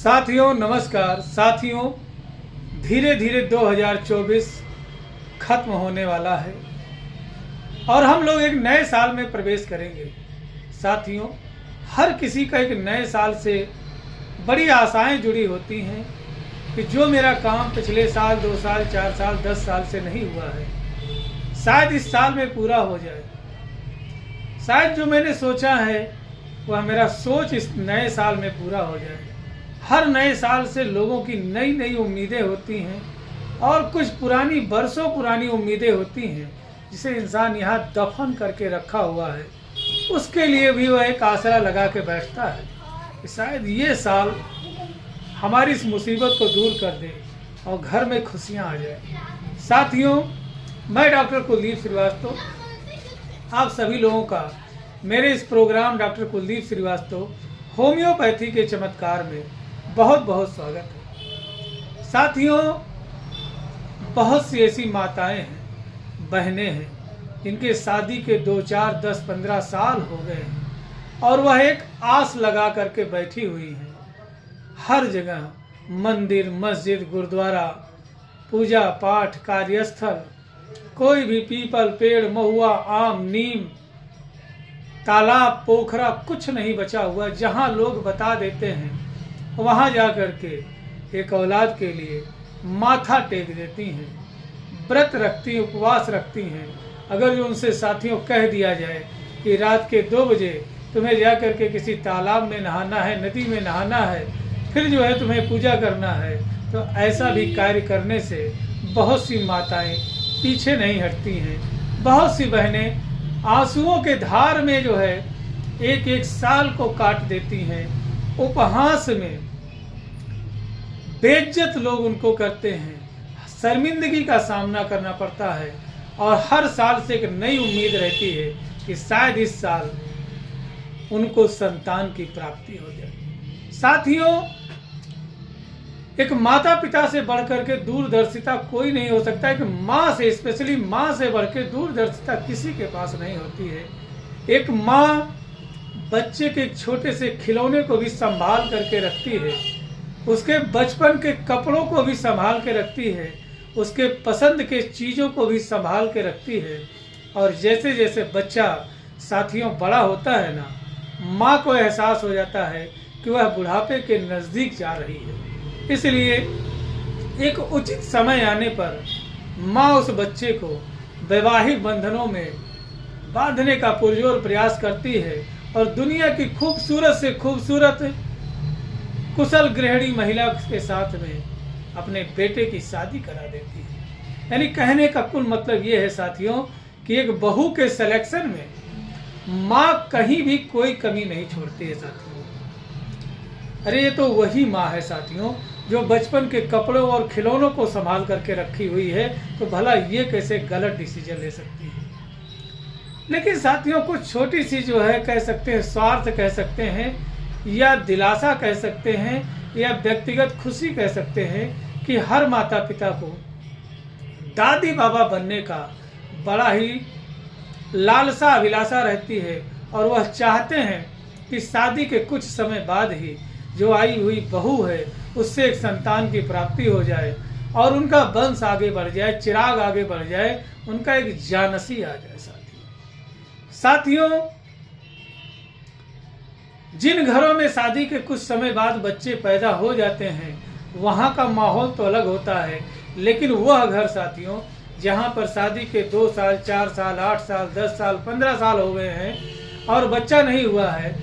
साथियों नमस्कार। साथियों धीरे धीरे 2024 खत्म होने वाला है और हम लोग एक नए साल में प्रवेश करेंगे। साथियों हर किसी का एक नए साल से बड़ी आशाएं जुड़ी होती हैं कि जो मेरा काम पिछले साल 2 साल 4 साल 10 साल से नहीं हुआ है शायद इस साल में पूरा हो जाए। शायद जो मैंने सोचा है वह मेरा सोच इस नए साल में पूरा हो जाए। हर नए साल से लोगों की नई नई उम्मीदें होती हैं और कुछ पुरानी बरसों पुरानी उम्मीदें होती हैं जिसे इंसान यहाँ दफन करके रखा हुआ है। उसके लिए भी वह एक आसरा लगा के बैठता है कि शायद ये साल हमारी इस मुसीबत को दूर कर दे और घर में खुशियाँ आ जाए। साथियों मैं डॉक्टर कुलदीप श्रीवास्तव आप सभी लोगों का मेरे इस program doctor Kuldeep Srivastava homeopathy के चमत्कार में बहुत बहुत स्वागत है। साथियों बहुत सी ऐसी माताएं हैं, बहनें हैं जिनके शादी के 2 4 10 15 साल हो गए हैं और वह एक आस लगा करके बैठी हुई हैं। हर जगह मंदिर मस्जिद गुरुद्वारा पूजा पाठ कार्यस्थल कोई भी पीपल पेड़ महुआ आम नीम तालाब पोखरा कुछ नहीं बचा हुआ। जहाँ लोग बता देते हैं वहाँ जा कर के एक औलाद के लिए माथा टेक देती हैं, व्रत रखती उपवास रखती हैं। अगर जो उनसे साथियों कह दिया जाए कि रात के 2 बजे तुम्हें जा कर के किसी तालाब में नहाना है नदी में नहाना है फिर जो है तुम्हें पूजा करना है तो ऐसा भी कार्य करने से बहुत सी माताएं पीछे नहीं हटती हैं। बहुत सी बहनें आंसुओं के धार में जो है एक एक साल को काट देती हैं। उपहास में बेइज्जत लोग उनको करते हैं, शर्मिंदगी का सामना करना पड़ता है और हर साल से एक नई उम्मीद रहती है कि शायद इस साल उनको संतान की प्राप्ति हो जाए। साथियों एक माता पिता से बढ़कर के दूरदर्शिता कोई नहीं हो सकता है कि माँ से स्पेशली माँ से बढ़ के दूरदर्शिता किसी के पास नहीं होती है। एक माँ बच्चे के छोटे से खिलौने को भी संभाल करके रखती है, उसके बचपन के कपड़ों को भी संभाल के रखती है, उसके पसंद के चीज़ों को भी संभाल के रखती है। और जैसे जैसे बच्चा साथियों बड़ा होता है ना, माँ को एहसास हो जाता है कि वह बुढ़ापे के नज़दीक जा रही है। इसलिए एक उचित समय आने पर माँ उस बच्चे को वैवाहिक बंधनों में बांधने का पुरजोर प्रयास करती है और दुनिया की खूबसूरत से खूबसूरत कुशल गृहिणी महिला के साथ में अपने बेटे की शादी करा देती है। यानी कहने का कुल मतलब ये है साथियों कि एक बहू के सिलेक्शन में माँ कहीं भी कोई कमी नहीं छोड़ती है। साथियों अरे ये तो वही माँ है साथियों जो बचपन के कपड़ों और खिलौनों को संभाल करके रखी हुई है, तो भला ये कैसे गलत डिसीजन ले सकती है। लेकिन साथियों कुछ छोटी सी जो है कह सकते हैं स्वार्थ कह सकते हैं या दिलासा कह सकते हैं या व्यक्तिगत खुशी कह सकते हैं कि हर माता पिता को दादी बाबा बनने का बड़ा ही लालसा अभिलाषा रहती है और वह चाहते हैं कि शादी के कुछ समय बाद ही जो आई हुई बहू है उससे एक संतान की प्राप्ति हो जाए और उनका वंश आगे बढ़ जाए, चिराग आगे बढ़ जाए, उनका एक जानसी आ जाए। साथियों जिन घरों में शादी के कुछ समय बाद बच्चे पैदा हो जाते हैं वहाँ का माहौल तो अलग होता है, लेकिन वह घर साथियों जहाँ पर शादी के 2 साल 4 साल 8 साल 10 साल 15 साल हो गए हैं और बच्चा नहीं हुआ है,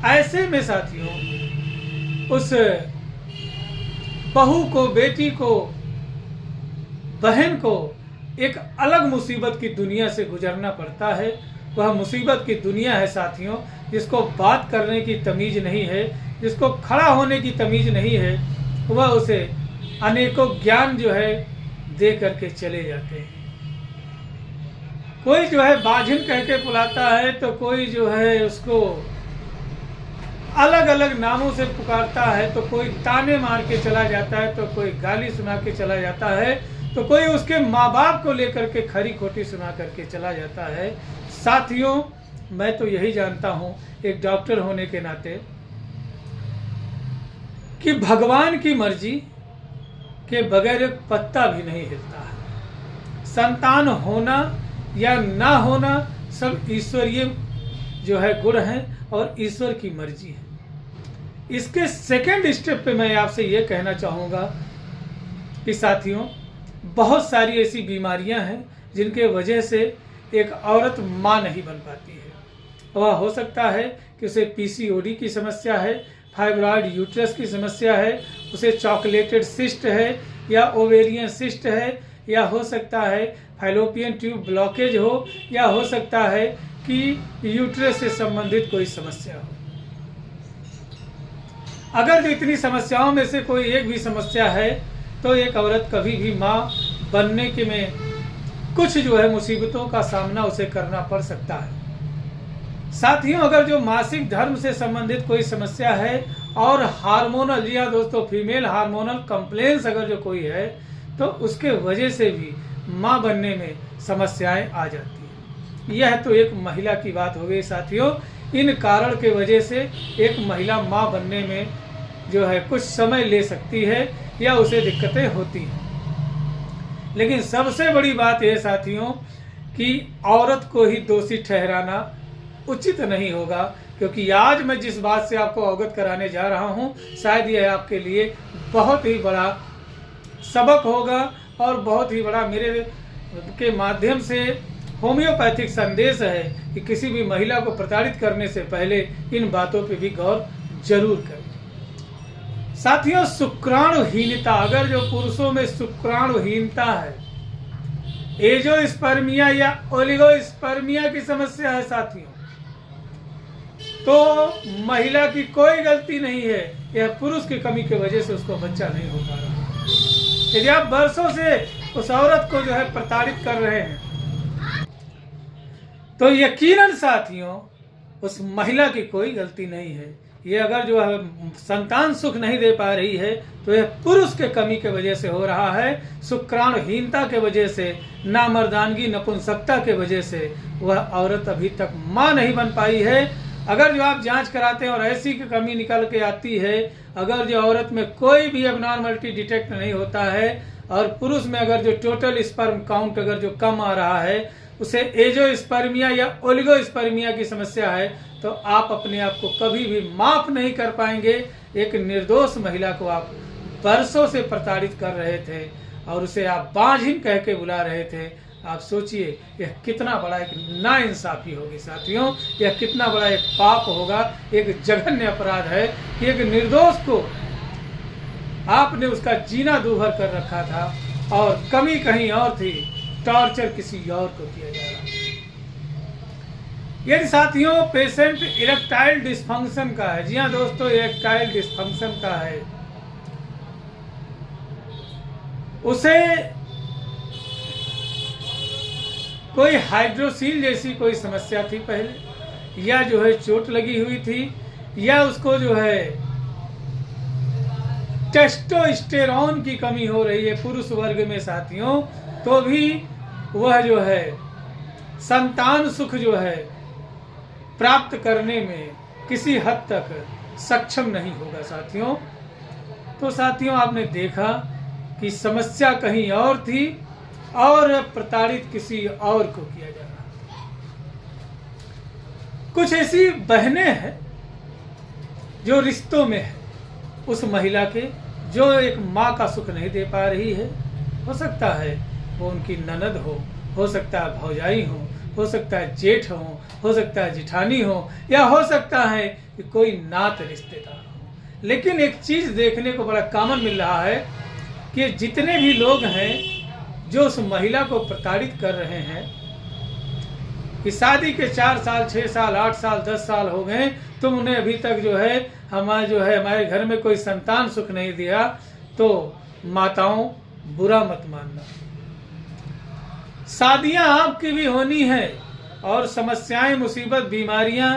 ऐसे में साथियों उस बहू को बेटी को बहन को एक अलग मुसीबत की दुनिया से गुजरना पड़ता है। वह मुसीबत की दुनिया है साथियों जिसको बात करने की तमीज नहीं है, जिसको खड़ा होने की तमीज नहीं है, वह उसे अनेकों ज्ञान जो है दे करके चले जाते हैं। कोई जो है बाझिन कह के बुलाता है तो कोई जो है उसको अलग अलग नामों से पुकारता है, तो कोई ताने मार के चला जाता है, तो कोई गाली सुना के चला जाता है, तो कोई उसके माँ बाप को लेकर के खरी खोटी सुना करके चला जाता है। साथियों मैं तो यही जानता हूँ एक डॉक्टर होने के नाते कि भगवान की मर्जी के बगैर एक पत्ता भी नहीं हिलता है। संतान होना या ना होना सब ईश्वरीय जो है गुण है और ईश्वर की मर्जी है। इसके सेकंड स्टेप पे मैं आपसे ये कहना चाहूँगा कि साथियों, बहुत सारी ऐसी बीमारियां हैं जिनके वजह से एक औरत माँ नहीं बन पाती है। वह हो सकता है कि उसे पीसीओडी की समस्या है, फाइब्रॉइड यूट्रस की समस्या है, उसे चॉकलेटेड सिस्ट है या ओवेरियन सिस्ट है, या हो सकता है फैलोपियन ट्यूब ब्लॉकेज हो, या हो सकता है कि यूट्रस से संबंधित कोई समस्या हो। अगर जो इतनी समस्याओं में से कोई एक भी समस्या है तो एक औरत कभी भी माँ बनने के में कुछ जो है मुसीबतों का सामना उसे करना पड़ सकता है। साथियों, अगर जो मासिक धर्म से संबंधित कोई समस्या है और हार्मोनल या दोस्तों फीमेल हार्मोनल कंप्लेंस अगर जो कोई है तो उसके वजह से भी माँ बनने में समस्याएं आ जाती हैं। यह तो एक महिला की बात हो गई साथियों। इन कारण के वजह से एक महिला माँ बनने में जो है कुछ समय ले सकती है या उसे दिक्कतें होती हैं। लेकिन सबसे बड़ी बात यह साथियों कि औरत को ही दोषी ठहराना उचित नहीं होगा, क्योंकि आज मैं जिस बात से आपको अवगत कराने जा रहा हूं शायद यह आपके लिए बहुत ही बड़ा सबक होगा और बहुत ही बड़ा मेरे के माध्यम से होम्योपैथिक संदेश है कि किसी भी महिला को प्रताड़ित करने से पहले इन बातों पर भी गौर जरूर करें। साथियों, शुक्राणुहीनता, अगर जो पुरुषों में शुक्राणुहीनता है, एजोस्पर्मिया या ओलिगोस्पर्मिया की समस्या है साथियों, तो महिला की कोई गलती नहीं है। यह पुरुष की कमी की वजह से उसको बच्चा नहीं हो पा रहा। यदि आप बरसों से उस औरत को जो है प्रताड़ित कर रहे हैं तो यकीनन साथियों उस महिला की कोई गलती नहीं है। ये अगर जो है संतान सुख नहीं दे पा रही है तो यह पुरुष के कमी के वजह से हो रहा है, शुक्राणुहीनता के वजह से, नामर्दानगी नपुंसकता के वजह से वह औरत अभी तक माँ नहीं बन पाई है। अगर जो आप जांच कराते हैं और ऐसी की कमी निकल के आती है, अगर जो औरत में कोई भी एबनॉर्मलिटी डिटेक्ट नहीं होता है और पुरुष में अगर जो टोटल स्पर्म काउंट अगर जो कम आ रहा है, उसे एजोस्पर्मिया या ओलिगोस्पर्मिया की समस्या है, तो आप अपने आप को कभी भी माफ नहीं कर पाएंगे। एक निर्दोष महिला को आप बरसों से प्रताड़ित कर रहे थे और उसे आप बांझिन कह के बुला रहे थे। आप सोचिए यह कितना बड़ा एक नाइंसाफी होगी साथियों, यह कितना बड़ा एक पाप होगा, एक जघन्य अपराध है कि एक निर्दोष को आपने उसका जीना दूभर कर रखा था और कमी कहीं और थी, टॉर्चर किसी और को किया जा रहा है। यदि साथियों पेशेंट इरेक्टाइल डिस्फंक्शन का है, जी हाँ दोस्तों, इरेक्टाइल डिस्फंक्शन का है, उसे कोई हाइड्रोसील जैसी कोई समस्या थी पहले, या जो है चोट लगी हुई थी, या उसको जो है टेस्टोस्टेरोन की कमी हो रही है पुरुष वर्ग में साथियों, तो भी वह जो है संतान सुख जो है प्राप्त करने में किसी हद तक सक्षम नहीं होगा साथियों। तो साथियों आपने देखा कि समस्या कहीं और थी और प्रताड़ित किसी और को किया जा रहा था। कुछ ऐसी बहनें हैं जो रिश्तों में है उस महिला के, जो एक माँ का सुख नहीं दे पा रही है। हो सकता है वो उनकी ननद हो सकता है भौजाई हो सकता है जेठ हो सकता है जिठानी हो, या हो सकता है कि कोई नात रिश्तेदार हो। लेकिन एक चीज देखने को बड़ा कॉमन मिल रहा है कि जितने भी लोग हैं जो उस महिला को प्रताड़ित कर रहे हैं कि शादी के 4 साल 6 साल 8 साल 10 साल हो गए, तुमने अभी तक जो है हमारे घर में कोई संतान सुख नहीं दिया, तो माताओं बुरा मत मानना। शादियां आपकी भी होनी है और समस्याएं मुसीबत बीमारियां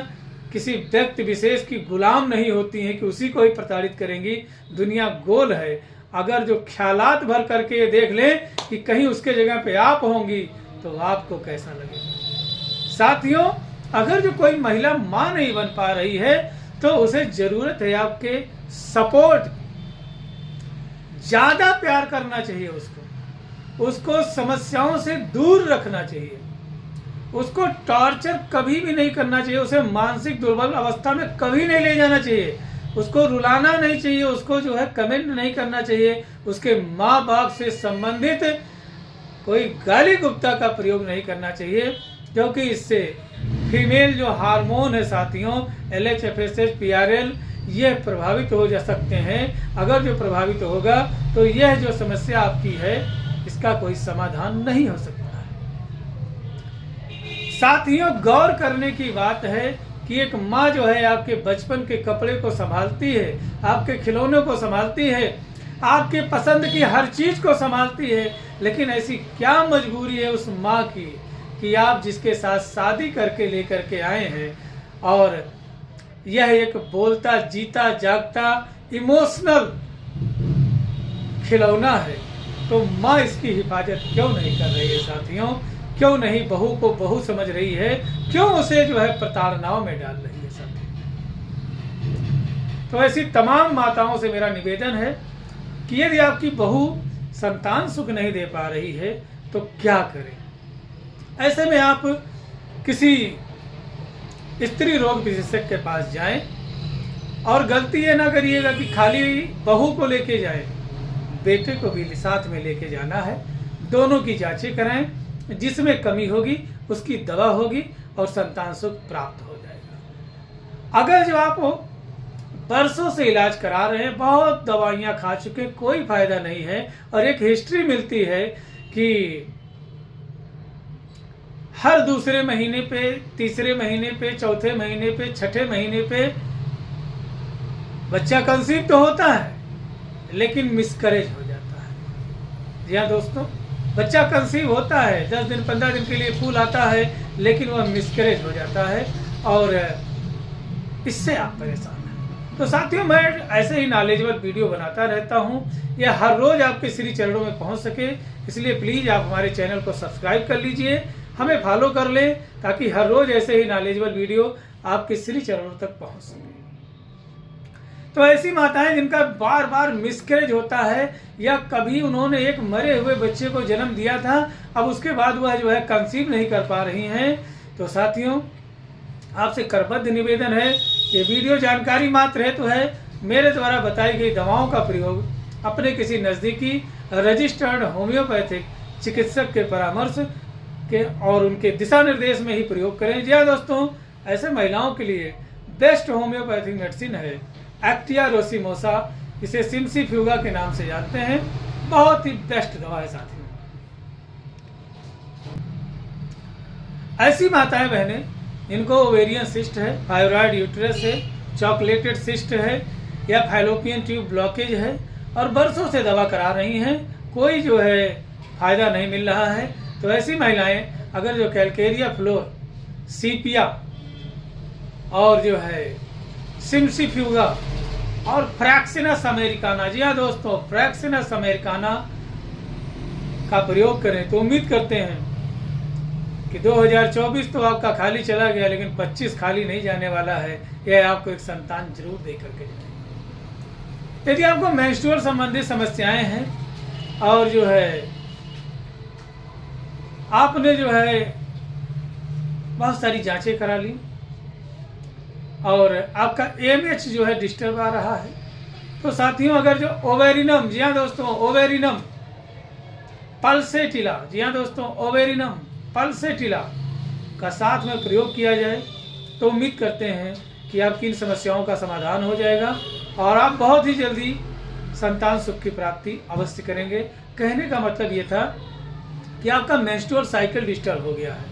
किसी व्यक्ति विशेष की गुलाम नहीं होती हैं कि उसी को ही प्रताड़ित करेंगी। दुनिया गोल है। अगर जो ख्यालात भर करके ये देख लें कि कहीं उसके जगह पे आप होंगी तो आपको कैसा लगेगा। साथियों, अगर जो कोई महिला मां नहीं बन पा रही है तो उसे जरूरत है आपके सपोर्ट, ज़्यादा प्यार करना चाहिए, उसको समस्याओं से दूर रखना चाहिए, उसको टॉर्चर कभी भी नहीं करना चाहिए, उसे मानसिक दुर्बल अवस्था में कभी नहीं ले जाना चाहिए, उसको रुलाना नहीं चाहिए, उसको जो है कमेंट नहीं करना चाहिए, उसके माँ बाप से संबंधित कोई गाली गुप्ता का प्रयोग नहीं करना चाहिए, क्योंकि इससे फीमेल जो हार्मोन है साथियों, LH, FSH, PRL, यह प्रभावित हो जा सकते हैं। अगर जो प्रभावित होगा तो यह जो समस्या आपकी है इसका कोई समाधान नहीं हो सकता है। साथियों, गौर करने की बात है कि एक माँ जो है आपके बचपन के कपड़े को संभालती है, आपके खिलौनों को संभालती है, आपके पसंद की हर चीज को संभालती है, लेकिन ऐसी क्या मजबूरी है उस माँ की कि आप जिसके साथ शादी करके लेकर के आए हैं और यह एक बोलता जीता जागता इमोशनल खिलौना है, तो माँ इसकी हिफाजत क्यों नहीं कर रही है साथियों? क्यों नहीं बहू को बहू समझ रही है? क्यों उसे जो है प्रताड़नाओं में डाल रही है साथियों? तो ऐसी तमाम माताओं से मेरा निवेदन है कि यदि आपकी बहू संतान सुख नहीं दे पा रही है तो क्या करें? ऐसे में आप किसी स्त्री रोग विशेषज्ञ के पास जाएं और गलती ये ना करिएगा कि खाली बहू को लेके जाएं, बेटे को भी साथ में लेके जाना है। दोनों की जांचें कराएं, जिसमें कमी होगी उसकी दवा होगी और संतान सुख प्राप्त हो जाएगा। अगर जो आप बरसों से इलाज करा रहे हैं, बहुत दवाइयां खा चुके, कोई फायदा नहीं है और एक हिस्ट्री मिलती है कि हर दूसरे महीने पे, तीसरे महीने पे, चौथे महीने पे, छठे महीने पे बच्चा कंसीव तो होता है लेकिन मिसकैरेज हो जाता है। जी हाँ दोस्तों, बच्चा कंसीव होता है, 10 दिन 15 दिन के लिए फूल आता है, लेकिन वह मिसकैरेज हो जाता है और इससे आप परेशान हैं। तो साथियों, मैं ऐसे ही नॉलेजेबल वीडियो बनाता रहता हूँ, यह हर रोज आपके श्री चरणों में पहुँच सके, इसलिए प्लीज आप हमारे चैनल को सब्सक्राइब कर लीजिए, हमें फॉलो कर लें, ताकि हर रोज ऐसे ही नॉलेजेबल वीडियो आपके श्री चरणों तक पहुंच सके। तो ऐसी माताएं जिनका बार बार मिसकैरेज होता है या कभी उन्होंने एक मरे हुए बच्चे को जन्म दिया था, अब उसके बाद वह जो है कंसीव नहीं कर पा रही हैं, तो साथियों आपसे करबद्ध निवेदन है, ये वीडियो जानकारी मात्र हेतु है। मेरे द्वारा बताई गई दवाओं का प्रयोग अपने किसी नज़दीकी रजिस्टर्ड होम्योपैथिक चिकित्सक के परामर्श के और उनके दिशा निर्देश में ही प्रयोग करें। जी हाँ दोस्तों, ऐसे महिलाओं के लिए बेस्ट होम्योपैथिक मेडिसिन है एक्टिया रोसिमोसा, इसे सिम्सिफ्यूगा के नाम से जानते हैं, बहुत ही बेस्ट दवा है साथियों। ऐसी माताएं बहनें जिनको ओवेरियन सिस्ट है, थायराइड यूट्रस है, चॉकलेटेड सिस्ट है या फैलोपियन ट्यूब ब्लॉकेज है और बरसों से दवा करा रही हैं, कोई जो है फायदा नहीं मिल रहा है, तो ऐसी महिलाएं अगर जो कैलकेरिया फ्लोर, सीपिया और जो है सिम्सिफ्यूगा और फ्रैक्सिनस अमेरिकाना, जी हाँ दोस्तों फ्रैक्सिनस अमेरिकाना का प्रयोग करें, तो उम्मीद करते हैं कि 2024 तो आपका खाली चला गया, लेकिन 25 खाली नहीं जाने वाला है। यह आपको एक संतान जरूर दे करके जाएगा। यदि आपको मेंस्ट्रुअल संबंधित समस्याएं हैं और जो है आपने जो है बहुत सारी जांचें करा ली और आपका AMH जो है डिस्टर्ब आ रहा है, तो साथियों अगर जो ओवेरिनम, जी हाँ दोस्तों ओवेरिनम पल्सेटिला, जी हाँ दोस्तों ओवेरिनम पल्सेटिला का साथ में प्रयोग किया जाए तो उम्मीद करते हैं कि आपकी इन समस्याओं का समाधान हो जाएगा और आप बहुत ही जल्दी संतान सुख की प्राप्ति अवश्य करेंगे। कहने का मतलब ये था कि आपका मेंस्ट्रुअल साइकिल डिस्टर्ब हो गया है,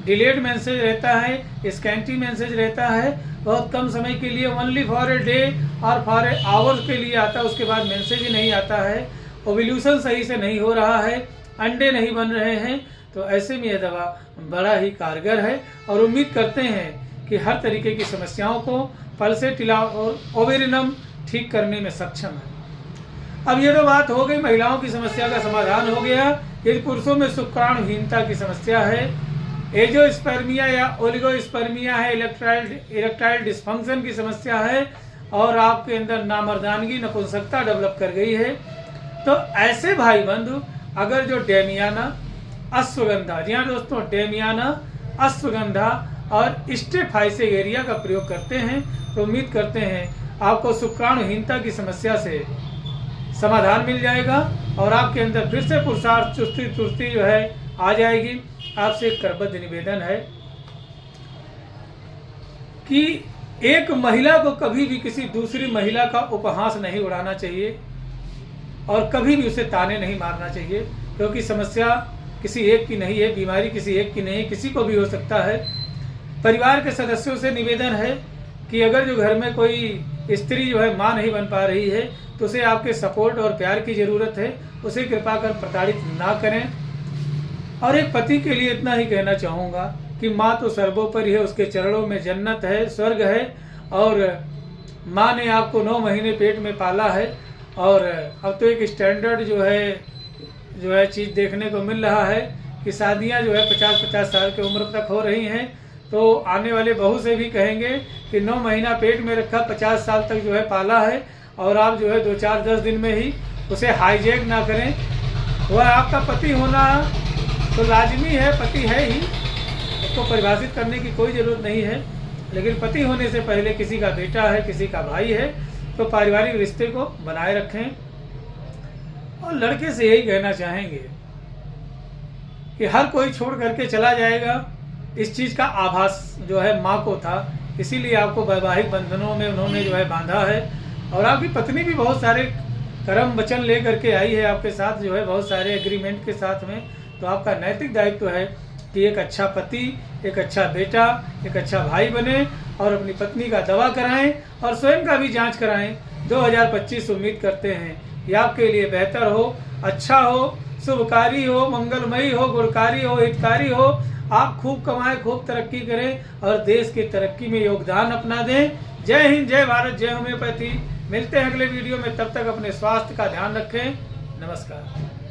डिलेड मेंसेज रहता है, स्कैंटी मेंसेज रहता है, बहुत कम समय के लिए, ओनली फॉर ए डे और फॉर ए आवर्स के लिए आता है, उसके बाद मेंसेज ही नहीं आता है, ओव्यूलेशन सही से नहीं हो रहा है, अंडे नहीं बन रहे हैं, तो ऐसे में यह दवा बड़ा ही कारगर है और उम्मीद करते हैं कि हर तरीके की समस्याओं को पल्सेटिला और ओवेरिनम ठीक करने में सक्षम है। अब ये तो बात हो गई, महिलाओं की समस्या का समाधान हो गया। यदि पुरुषों में शुक्राणुहीनता की समस्या है, एजोस्पर्मिया या ओलिगोस्पर्मिया है, इरेक्टाइल डिस्फंक्शन की समस्या है और आपके अंदर नामर्दानगी, नपुंसकता डेवलप कर गई है तो ऐसे भाई बंधु अगर जो डेमियाना, अश्वगंधा, जी हाँ दोस्तों, डेमियाना, अश्वगंधा और स्टेफाइसेरिया का प्रयोग करते हैं तो उम्मीद करते हैं आपको शुक्राणुहीनता की समस्या से समाधान मिल जाएगा और आपके अंदर फिर से पुरुषार्थ, चुस्ती जो है आ जाएगी। आपसे एक करबद्ध निवेदन है कि एक महिला को कभी भी किसी दूसरी महिला का उपहास नहीं उड़ाना चाहिए और कभी भी उसे ताने नहीं मारना चाहिए, क्योंकि समस्या किसी एक की नहीं है, बीमारी किसी एक की नहीं है, किसी को भी हो सकता है। परिवार के सदस्यों से निवेदन है कि अगर जो घर में कोई स्त्री जो है माँ नहीं बन पा रही है तो उसे आपके सपोर्ट और प्यार की ज़रूरत है, उसे कृपा कर प्रताड़ित ना करें। और एक पति के लिए इतना ही कहना चाहूँगा कि माँ तो सर्वोपरि है, उसके चरणों में जन्नत है, स्वर्ग है, और माँ ने आपको 9 महीने पेट में पाला है और अब तो एक स्टैंडर्ड जो है चीज़ देखने को मिल रहा है कि शादियाँ जो है 50-50 साल की उम्र तक हो रही हैं। तो आने वाले बहू से भी कहेंगे कि 9 महीना पेट में रखा, 50 साल तक जो है पाला है और आप जो है 2-4-10 दिन में ही उसे हाईजैक ना करें। वह आपका पति होना तो लाजमी है, पति है ही, उसको परिभाषित करने की कोई ज़रूरत नहीं है, लेकिन पति होने से पहले किसी का बेटा है, किसी का भाई है, तो पारिवारिक रिश्ते को बनाए रखें। और लड़के से यही कहना चाहेंगे कि हर कोई छोड़ करके चला जाएगा, इस चीज़ का आभास जो है माँ को था, इसीलिए आपको वैवाहिक बंधनों में उन्होंने जो है बांधा है। और आपकी पत्नी भी बहुत सारे कर्म वचन ले करके आई है आपके साथ, जो है बहुत सारे एग्रीमेंट के साथ में। तो आपका नैतिक दायित्व है कि एक अच्छा पति, एक अच्छा बेटा, एक अच्छा भाई बने और अपनी पत्नी का दवा कराएं और स्वयं का भी जांच कराएं। 2025 उम्मीद करते हैं ये आपके लिए बेहतर हो, अच्छा हो, शुभकारी हो, मंगलमयी हो, गुणकारी हो, हितकारी हो। आप खूब कमाएं, खूब तरक्की करें और देश की तरक्की में योगदान अपना दें। जय हिंद, जय भारत, जय होम्योपैथी। मिलते हैं अगले वीडियो में, तब तक अपने स्वास्थ्य का ध्यान रखें। नमस्कार।